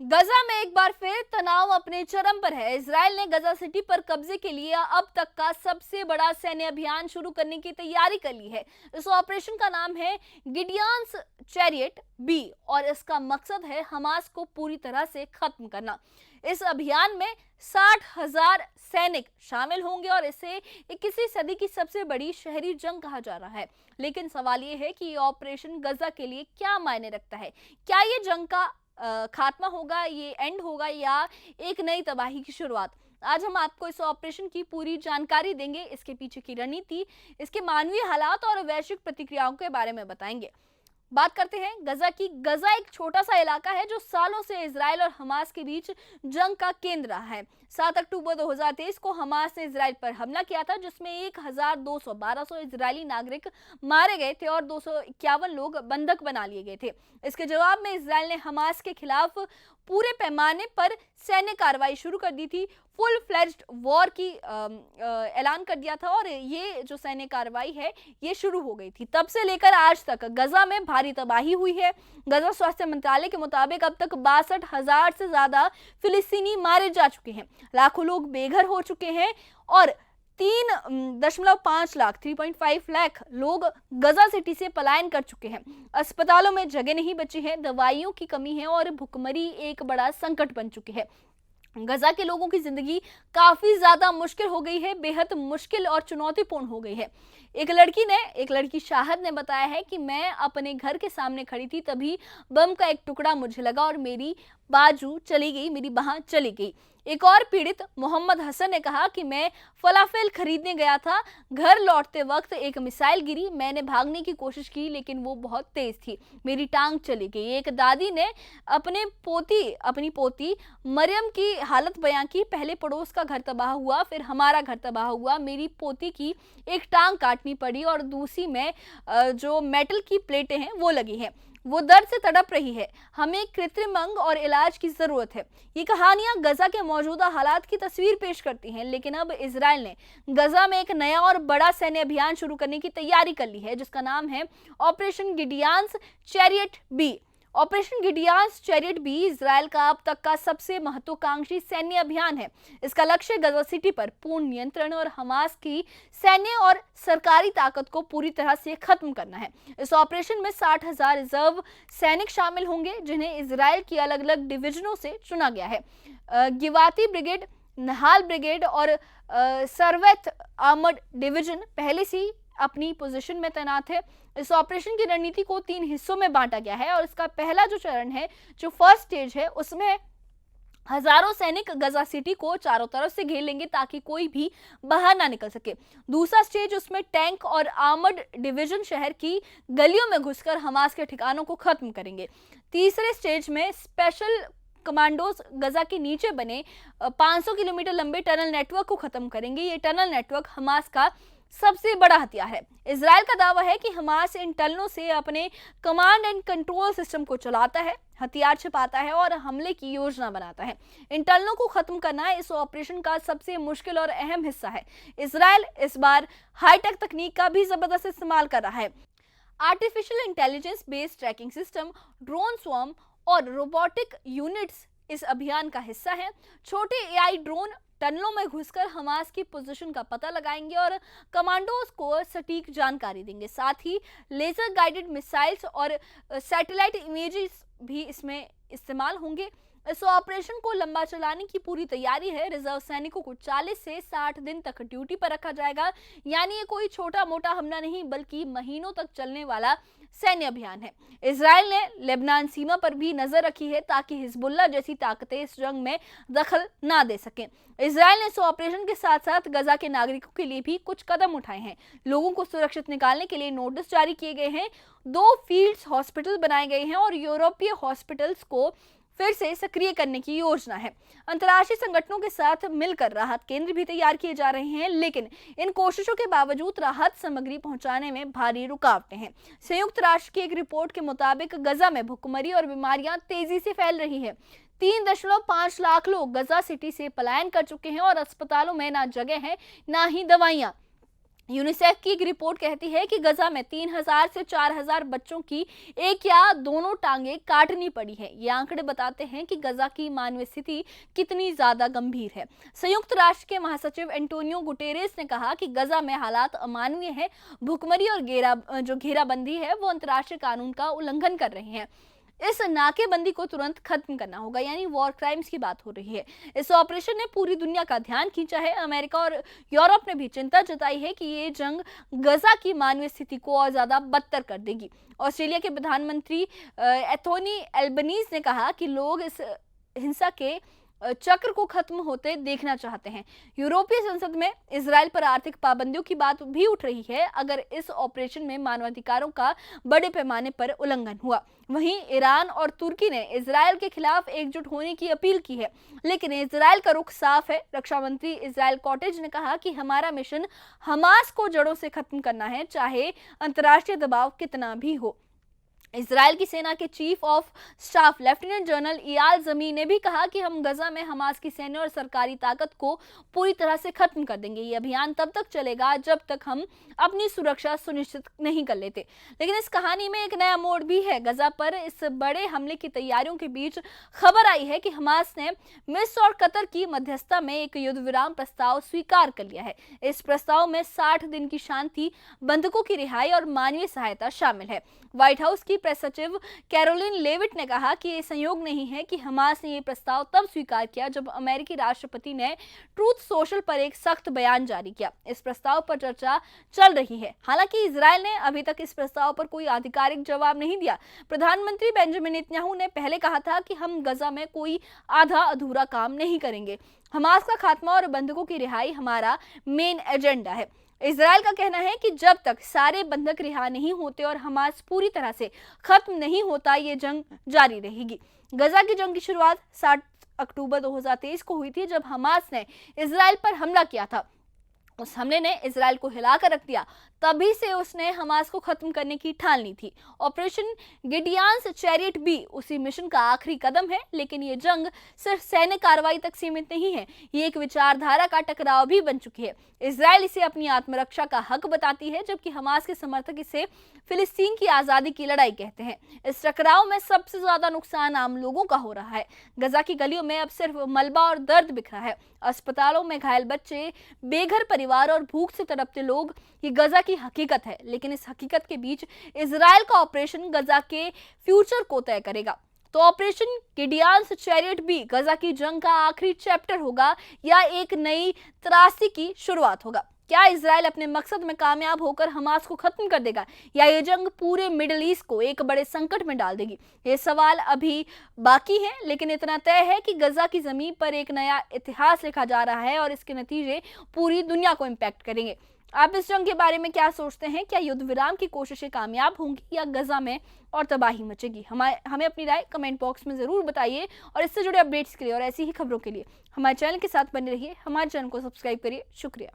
गजा में एक बार फिर तनाव अपने चरम पर है। इजराइल ने गजा सिटी पर कब्जे के लिए अब तक का सबसे बड़ा सैन्य अभियान शुरू करने की तैयारी कर ली है। इस ऑपरेशन का नाम है गिडियंस चैरियट बी और इसका मकसद है हमास को पूरी तरह से खत्म करना। इस अभियान में 60,000 सैनिक शामिल होंगे और इसे 21वीं सदी की सबसे बड़ी शहरी जंग कहा जा रहा है। लेकिन सवाल ये है कि ये ऑपरेशन गजा के लिए क्या मायने रखता है। क्या ये जंग का खात्मा होगा, ये एंड होगा या एक नई तबाही की शुरुआत। आज हम आपको इस ऑपरेशन की पूरी जानकारी देंगे, इसके पीछे की रणनीति, इसके मानवीय हालात और वैश्विक प्रतिक्रियाओं के बारे में बताएंगे। बात करते हैं गजा की। गजा एक छोटा सा इलाका है जो सालों से इजराइल और हमास के बीच जंग का केंद्र रहा है। 7 अक्टूबर 2023 को हमास ने इजराइल पर हमला किया था, जिसमें 1200 इजरायली नागरिक मारे गए थे और 251 लोग बंधक बना लिए गए थे। इसके जवाब में इजराइल ने हमास के खिलाफ पूरे पैमाने पर सैन्य कार्रवाई शुरू कर दी थी। फुल फ्लेज्ड वॉर की ऐलान कर दिया था और ये जो सैन्य कार्रवाई है ये शुरू हो गई थी। तब से लेकर आज तक गजा में भारी तबाही हुई है। गजा स्वास्थ्य मंत्रालय के मुताबिक अब तक 62,000 से ज्यादा फिलिस्तीनी मारे जा चुके हैं, लाखों लोग बेघर हो चुके हैं और 3.5 लाख 3.5 लाख लोग गजा सिटी से पलायन कर चुके हैं। अस्पतालों में जगह नहीं बची है, दवाइयों की कमी है और भुखमरी एक बड़ा संकट बन चुकी है। गजा के लोगों की जिंदगी काफी ज्यादा मुश्किल हो गई है, बेहद मुश्किल और चुनौतीपूर्ण हो गई है। एक लड़की शाहद ने बताया है कि मैं अपने घर के सामने खड़ी थी, तभी बम का एक टुकड़ा मुझे लगा और मेरी बाजू चली गई, मेरी बाह चली गई। एक और पीड़ित मोहम्मद हसन ने कहा कि मैं फलाफेल खरीदने गया था, घर लौटते वक्त एक मिसाइल गिरी, मैंने भागने की कोशिश की लेकिन वो बहुत तेज थी, मेरी टांग चली गई। एक दादी ने अपनी पोती मरियम की हालत बयां की, पहले पड़ोस का घर तबाह हुआ, फिर हमारा घर तबाह हुआ, मेरी पोती की एक टांग काटनी पड़ी और दूसरी में जो मेटल की प्लेटें हैं वो लगी हैं, वो दर्द से तड़प रही है, हमें कृत्रिम अंग और इलाज की जरूरत है। ये कहानियां गजा के मौजूदा हालात की तस्वीर पेश करती हैं, लेकिन अब इजराइल ने गजा में एक नया और बड़ा सैन्य अभियान शुरू करने की तैयारी कर ली है, जिसका नाम है operation Gideon's chariot B. Operation Gideon's chariot B Israel का अब तक का सबसे महत्वाकांक्षी सैन्य अभियान है। इसका लक्ष्य गजा सिटी पर पूर्ण नियंत्रण और हमास की सैन्य और सरकारी ताकत को पूरी तरह से खत्म करना है। इस ऑपरेशन में 60,000 रिजर्व सैनिक शामिल होंगे, जिन्हें इजराइल की अलग अलग डिवीजनों से चुना गया है। गिवाती ब्रिगेड, नहाल ब्रिगेड और सरवेथ आर्मर्ड डिवीजन पहले से अपनी पोजीशन में तैनात है। इस ऑपरेशन की रणनीति को 3 हिस्सों में बांटा गया है और इसका पहला जो चरण है, जो फर्स्ट स्टेज है, उसमें हजारों सैनिक गजा सिटी को चारों तरफ से घेर लेंगे ताकि कोई भी बाहर ना निकल सके। दूसरा स्टेज, उसमें टैंक और आर्मर्ड डिवीजन शहर की गलियों में घुसकर हमास के ठिकानों को खत्म करेंगे। तीसरे स्टेज में स्पेशल कमांडोज गजा के नीचे बने 500 किलोमीटर लंबे टनल नेटवर्क को खत्म करेंगे। ये टनल नेटवर्क हमास का सबसे बड़ा हथियार है। इजराइल का दावा है कि हमास इन टनलों से अपने कमांड एंड कंट्रोल सिस्टम को चलाता है, हथियार छिपाता है और हमले की योजना बनाता है। इन टनलों को खत्म करना इस ऑपरेशन का सबसे मुश्किल और अहम हिस्सा है। इजराइल इस बार हाईटेक तकनीक का भी जबरदस्त इस्तेमाल कर रहा है। Artificial intelligence based tracking system, drone swarm और रोबोटिक यूनिट्स इस अभियान का हिस्सा हैं। छोटे एआई ड्रोन टनलों में घुसकर हमास की पोजीशन का पता लगाएंगे और कमांडोज को सटीक जानकारी देंगे। साथ ही लेजर गाइडेड मिसाइल्स और सैटेलाइट इमेजेस भी इसमें इस्तेमाल होंगे। इस ऑपरेशन को लंबा चलाने की पूरी तैयारी है। रिजर्व सैनिकों को 40 से 60 दिन तक ड्यूटी पर रखा जाएगा, यानी ये कोई छोटा मोटा हमला नहीं बल्कि महीनों तक चलने वाला सैन्य अभियान है। इजराइल ने लेबनान सीमा पर भी नजर रखी है ताकि हिजबुल्लाह जैसी ताकतें इस जंग में दखल ना दे सकें। इजराइल ने इस ऑपरेशन के साथ साथ गजा के नागरिकों के लिए भी कुछ कदम उठाए हैं। लोगों को सुरक्षित निकालने के लिए नोटिस जारी किए गए हैं, 2 फील्ड हॉस्पिटल बनाए गए हैं और यूरोपीय हॉस्पिटल्स को फिर से सक्रिय करने की योजना है। अंतर्राष्ट्रीय संगठनों के साथ मिलकर राहत केंद्र भी तैयार किए जा रहे हैं, लेकिन इन कोशिशों के बावजूद राहत सामग्री पहुंचाने में भारी रुकावटें हैं। संयुक्त राष्ट्र की एक रिपोर्ट के मुताबिक गजा में भुखमरी और बीमारियां तेजी से फैल रही है। 3.5 लाख लोग गजा सिटी से पलायन कर चुके हैं और अस्पतालों में ना जगह है ना ही दवाइयां। यूनिसेफ की एक रिपोर्ट कहती है कि गजा में 3000 से 4000 बच्चों की एक या दोनों टांगे काटनी पड़ी है। ये आंकड़े बताते हैं कि गजा की मानवीय स्थिति कितनी ज्यादा गंभीर है। संयुक्त राष्ट्र के महासचिव एंटोनियो गुटेरेस ने कहा कि गजा में हालात अमानवीय है। भुखमरी और घेराबंदी है वो अंतर्राष्ट्रीय कानून का उल्लंघन कर रहे हैं। इस नाकेबंदी को तुरंत खत्म करना होगा, यानी वॉर क्राइम्स की बात हो रही है। इस ऑपरेशन ने पूरी दुनिया का ध्यान खींचा है। अमेरिका और यूरोप ने भी चिंता जताई है कि ये जंग गजा की मानवीय स्थिति को और ज्यादा बदतर कर देगी। ऑस्ट्रेलिया के प्रधानमंत्री एंथोनी एल्बनीज ने कहा कि लोग इस हिंसा के चक्र को खत्म होते देखना चाहते हैं। यूरोपीय संसद में इजराइल पर आर्थिक पाबंदियों की बात भी उठ रही है अगर इस ऑपरेशन में मानवाधिकारों का बड़े पैमाने पर उल्लंघन हुआ। वहीं ईरान और तुर्की ने इजराइल के खिलाफ एकजुट होने की अपील की है, लेकिन इजराइल का रुख साफ है। रक्षा मंत्री इजराइल कॉटेज ने कहा कि हमारा मिशन हमास को जड़ों से खत्म करना है, चाहे अंतर्राष्ट्रीय दबाव कितना भी हो। इजराइल की सेना के chief of staff lieutenant general इयाल जमी ने भी कहा कि हम गजा में हमास की सैन्य और सरकारी ताकत को पूरी तरह से खत्म कर देंगे। ये अभियान तब तक चलेगा जब तक हम अपनी सुरक्षा सुनिश्चित नहीं कर लेते। लेकिन इस कहानी में एक नया मोड़ भी है। गजा पर इस बड़े हमले की तैयारियों के बीच खबर आई है कि हमास ने मिस्र और कतर की मध्यस्थता में एक युद्ध विराम प्रस्ताव स्वीकार कर लिया है। इस प्रस्ताव में 60 दिन की शांति, बंधकों की रिहाई और मानवीय सहायता शामिल है। व्हाइट हाउस की प्रेस सचिव कैरोलिन लेविट ने कहा कि ये संयोग नहीं है कि हमास ने ये प्रस्ताव तब स्वीकार किया जब अमेरिकी राष्ट्रपति ने ट्रूथ सोशल पर एक सख्त बयान जारी किया। इस प्रस्ताव पर चर्चा चल रही है। हालांकि इजराइल ने अभी तक इस प्रस्ताव पर कोई आधिकारिक जवाब नहीं दिया। प्रधानमंत्री बेंजामिन नेतन्याहू ने पहले कहा था कि हम गजा में कोई आधा अधूरा काम नहीं करेंगे। हमास का खात्मा और बंधकों की रिहाई हमारा मेन एजेंडा है। इजराइल का कहना है कि जब तक सारे बंधक रिहा नहीं होते और हमास पूरी तरह से खत्म नहीं होता, ये जंग जारी रहेगी। गजा की जंग की शुरुआत 7 अक्टूबर 2023 को हुई थी, जब हमास ने इजराइल पर हमला किया था। उस हमले ने इजराइल को हिलाकर रख दिया। तभी से उसने हमास को खत्म करने की ठान ली थी। ऑपरेशन गिडियंस चैरियट भी उसी मिशन का आखिरी कदम है। लेकिन ये जंग सिर्फ सैन्य कार्रवाई तक सीमित नहीं है, ये एक विचारधारा का टकराव भी बन चुकी है। इजराइल इसे अपनी आत्मरक्षा का हक बताती है, जबकि हमास के समर्थक इसे फिलिस्तीन की आजादी की लड़ाई कहते हैं। इस टकराव में सबसे ज्यादा नुकसान आम लोगों का हो रहा है। गजा की गलियों में अब सिर्फ मलबा और दर्द बिखरा है। अस्पतालों में घायल बच्चे, बेघर परिवार और भूख से तड़पते लोग, ये गजा की हकीकत है। लेकिन इस हकीकत के बीच इजराइल का ऑपरेशन गजा के फ्यूचर को तय करेगा। तो ऑपरेशन गिडियंस चैरियट भी गजा की जंग का आखिरी चैप्टर होगा या एक नई त्रासदी की शुरुआत होगा? क्या इजराइल अपने मकसद में कामयाब होकर हमास को खत्म कर देगा, या ये जंग पूरे मिडिल ईस्ट को एक बड़े संकट में डाल देगी? ये सवाल अभी बाकी है, लेकिन इतना तय है कि गजा की जमीन पर एक नया इतिहास लिखा जा रहा है और इसके नतीजे पूरी दुनिया को इम्पैक्ट करेंगे। आप इस जंग के बारे में क्या सोचते हैं? क्या युद्ध विराम की कोशिशें कामयाब होंगी या गजा में और तबाही मचेगी? हमें अपनी राय कमेंट बॉक्स में जरूर बताइए। और इससे जुड़े अपडेट्स के लिए और ऐसी ही खबरों के लिए हमारे चैनल के साथ बने रहिए। हमारे चैनल को सब्सक्राइब करिए। शुक्रिया।